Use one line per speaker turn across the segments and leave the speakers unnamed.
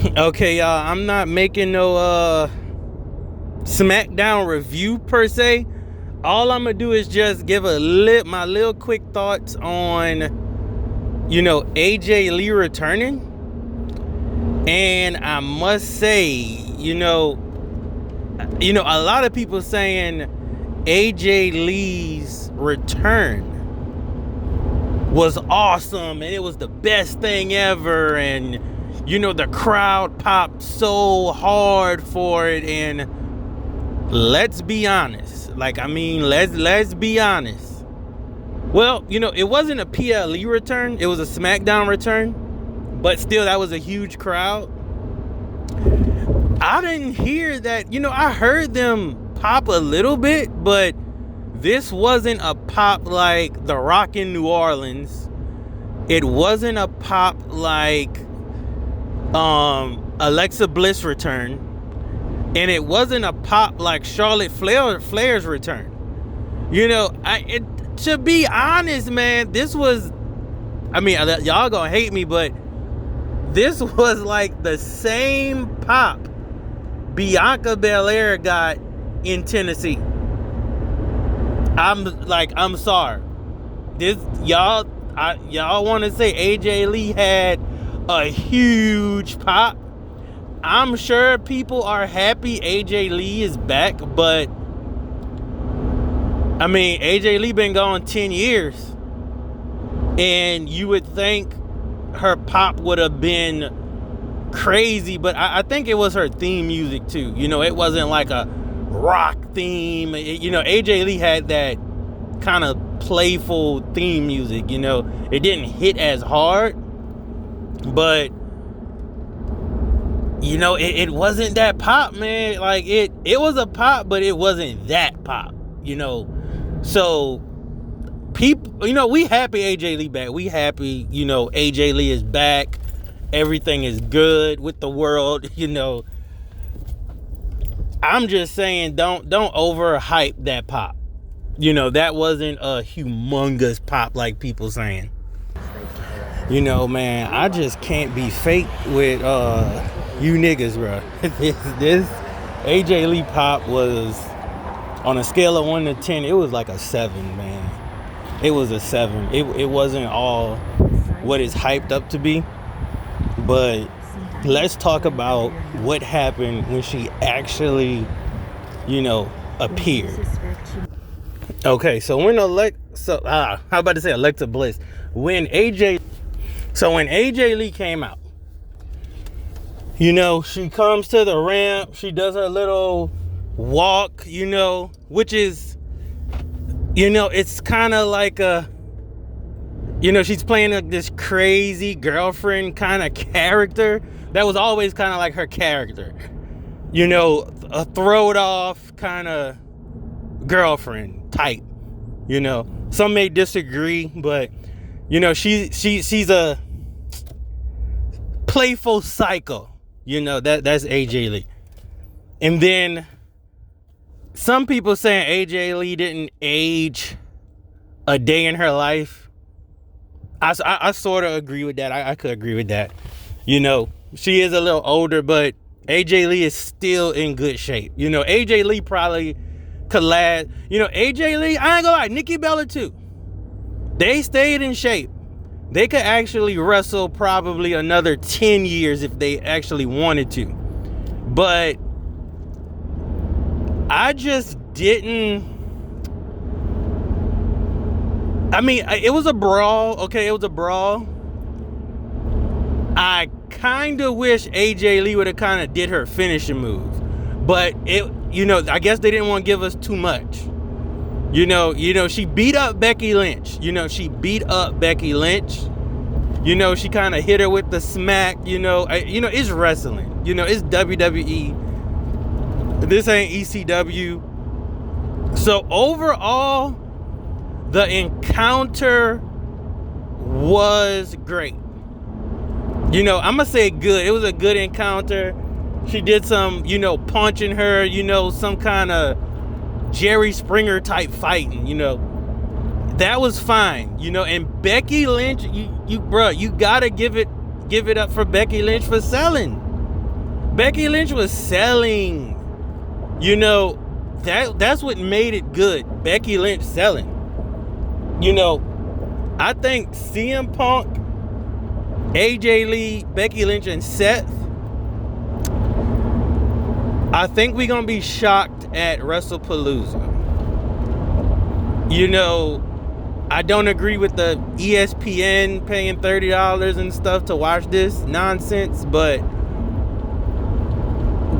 Okay, y'all, I'm not making no SmackDown review per se. All I'm gonna do is just give my little quick thoughts on, AJ Lee returning. And I must say, a lot of people saying AJ Lee's return was awesome and it was the best thing ever, and the crowd popped so hard for it. And let's be honest, let's be honest. Well, it wasn't a PLE return, it was a SmackDown return, but still, that was a huge crowd. I didn't hear that, I heard them pop a little bit, but this wasn't a pop like The Rock in New Orleans. It wasn't a pop like Alexa Bliss return, and it wasn't a pop like Charlotte Flair's return. To be honest, man, this was, y'all gonna hate me, but this was like the same pop Bianca Belair got in Tennessee. I'm sorry. Y'all want to say AJ Lee had a huge pop. I'm sure people are happy AJ Lee is back, but AJ Lee been gone 10 years, and you would think her pop would have been crazy, but I think it was her theme music too. It wasn't like a rock theme. AJ Lee had that kind of playful theme music. It didn't hit as hard, but it wasn't that pop, man. Like it was a pop, but it wasn't that pop. So people, we happy AJ Lee back. We happy, AJ Lee is back. Everything is good with the world. I'm just saying, don't overhype that pop. That wasn't a humongous pop like people saying. Man, I just can't be fake with you niggas, bro. This AJ Lee pop was, on a scale of 1 to 10, it was like a 7, man. It was a 7. It wasn't all what it's hyped up to be. But let's talk about what happened when she actually, appeared. Okay, so when Alexa Bliss. When AJ Lee came out, she comes to the ramp, she does her little walk, which is, it's kind of like a, she's playing like this crazy girlfriend kind of character. That was always kind of like her character. A throwed off kind of girlfriend type. Some may disagree, but she's a playful psycho. That's AJ Lee. And then some people saying AJ Lee didn't age a day in her life. I sort of agree with that. I could agree with that. She is a little older, but AJ Lee is still in good shape. AJ Lee probably could last. AJ Lee, I ain't gonna lie, Nikki Bella too. They stayed in shape. They could actually wrestle probably another 10 years if they actually wanted to. But I just didn't. It was a brawl. Okay, it was a brawl. I kind of wish AJ Lee would have kind of did her finishing move. But I guess they didn't want to give us too much. She beat up Becky Lynch. She kind of hit her with the smack. It's wrestling. It's WWE. This ain't ECW. So overall, the encounter was great. I'm gonna say good. It was a good encounter. She did some, punching her, some kind of Jerry Springer type fighting, that was fine, and Becky Lynch, you gotta give it up for Becky Lynch for selling. Becky Lynch was selling. You know, that's what made it good. Becky Lynch selling. You know, I think CM Punk, AJ Lee, Becky Lynch, and Seth, I think we're going to be shocked at WrestlePalooza. You know, I don't agree with the ESPN paying $30 and stuff to watch this nonsense, but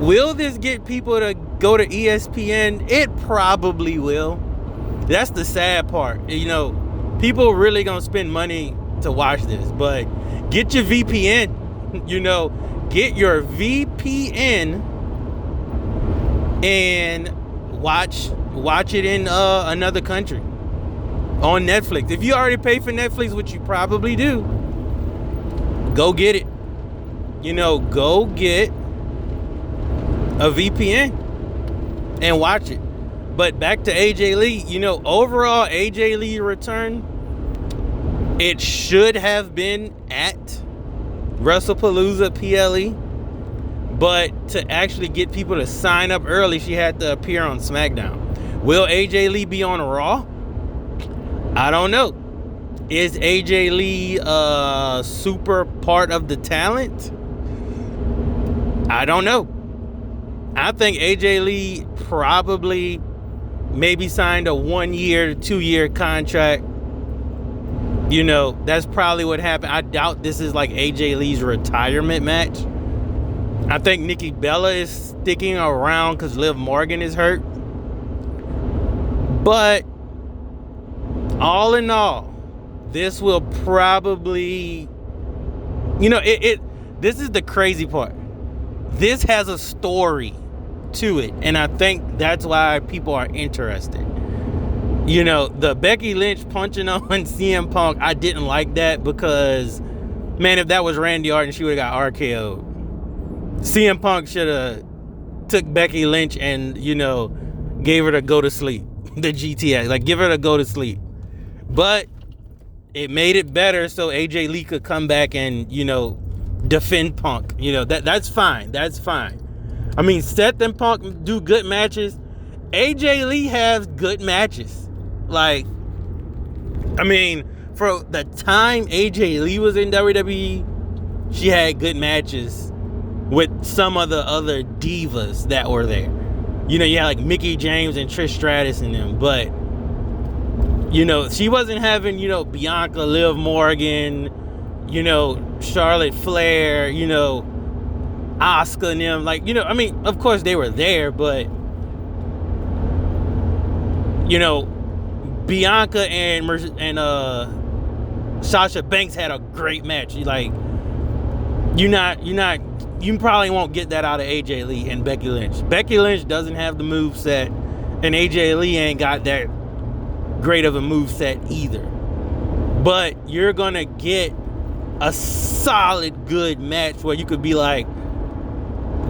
will this get people to go to ESPN? It probably will. That's the sad part. You know, people really gonna spend money to watch this, but get your VPN. You know, get your VPN and watch it in another country on Netflix. If you already pay for Netflix, which you probably do, go get it. You know, go get a VPN and watch it. But back to AJ Lee, you know, overall AJ Lee return, it should have been at WrestlePalooza PLE, but to actually get people to sign up early, she had to appear on SmackDown. Will AJ Lee be on Raw? I don't know. Is AJ Lee a super part of the talent? I don't know. I think AJ Lee probably maybe signed a 1-year, 2-year contract. You know, that's probably what happened. I doubt this is like AJ Lee's retirement match. I think Nikki Bella is sticking around because Liv Morgan is hurt. But all in all, this will probably, you know, this is the crazy part. This has a story to it, and I think that's why people are interested. You know, the Becky Lynch punching on CM Punk, I didn't like that because, man, if that was Randy Orton, she would have got RKO'd. CM Punk should have took Becky Lynch and, you know, gave her to go to sleep. The GTX, like, give her to go to sleep. But it made it better so AJ Lee could come back and, you know, defend Punk. You know, that's fine. That's fine. I mean, Seth and Punk do good matches. AJ Lee has good matches. Like, I mean, for the time AJ Lee was in WWE, she had good matches with some of the other divas that were there. You know, you had like Mickie James and Trish Stratus in them, but, you know, she wasn't having, you know, Bianca, Liv Morgan, you know, Charlotte Flair, you know, Asuka and them. Like, you know, I mean, of course they were there, but, you know, Bianca and Sasha Banks had a great match. You probably won't get that out of AJ Lee and Becky Lynch. Becky Lynch doesn't have the moveset, and AJ Lee ain't got that great of a moveset either. But you're gonna get a solid good match where you could be like,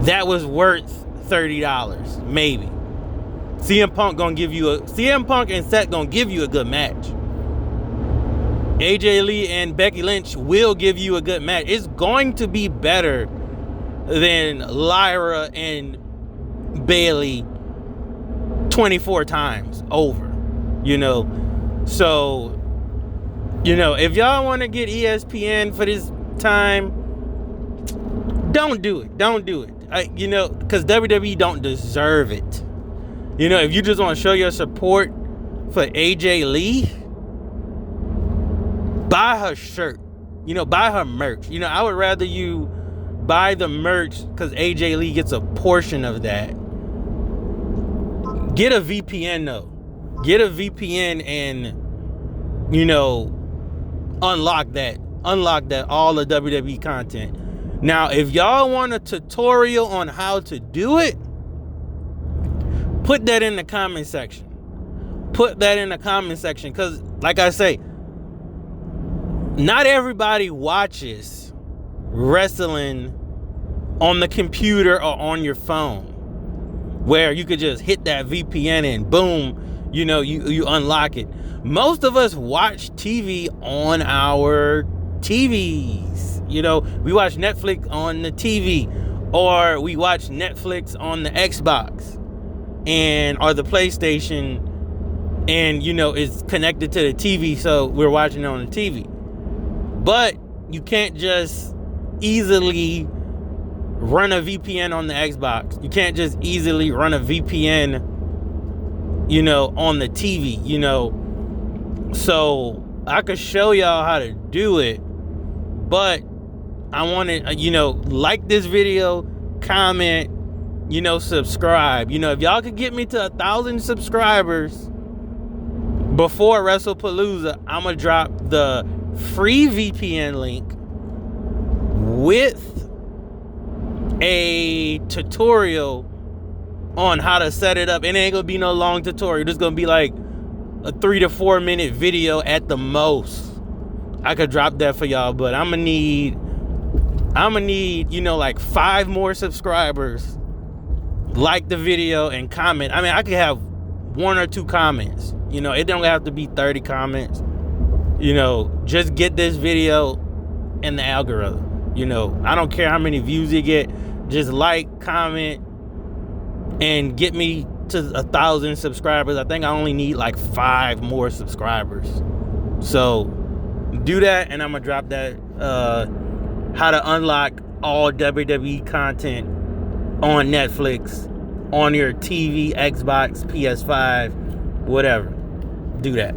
that was worth $30, maybe. CM Punk and Seth gonna give you a good match. AJ Lee and Becky Lynch will give you a good match. It's going to be better than Lyra and Bayley 24 times over, you know. So, you know, if y'all want to get ESPN for this time, don't do it. Don't do it. You know, because WWE don't deserve it. You know, if you just want to show your support for AJ Lee, buy her shirt. You know, buy her merch. You know, I would rather you buy the merch because AJ Lee gets a portion of that. Get a VPN though. Get a VPN and, you know, unlock that all the WWE content. Now, if y'all want a tutorial on how to do it, put that in the comment section. Put that in the comment section because, like I say, not everybody watches wrestling on the computer or on your phone where you could just hit that VPN and boom, you know, you unlock it. Most of us watch TV on our TVs. You know, we watch Netflix on the TV, Or we watch Netflix on the Xbox and or the PlayStation, and it's connected to the TV, so we're watching it on the TV. But you can't just easily run a VPN on the Xbox. You can't just easily run a VPN, on the TV, So I could show y'all how to do it, but I want to, like this video, comment, subscribe. If y'all could get me to 1,000 subscribers before WrestlePalooza, I'm going to drop the free VPN link with a tutorial on how to set it up. It ain't gonna be no long tutorial. It's gonna be like a 3 to 4 minute video at the most. I could drop that for y'all, but I'm gonna need like 5 more subscribers. Like the video and comment. I mean, I could have 1 or 2 comments. It don't have to be 30 comments. Just get this video in the algorithm. I don't care how many views you get. Just like, comment, and get me to 1,000 subscribers. I think I only need like 5 more subscribers. So do that, and I'm gonna drop that how to unlock all WWE content on Netflix, on your TV, Xbox, PS5, whatever. Do that.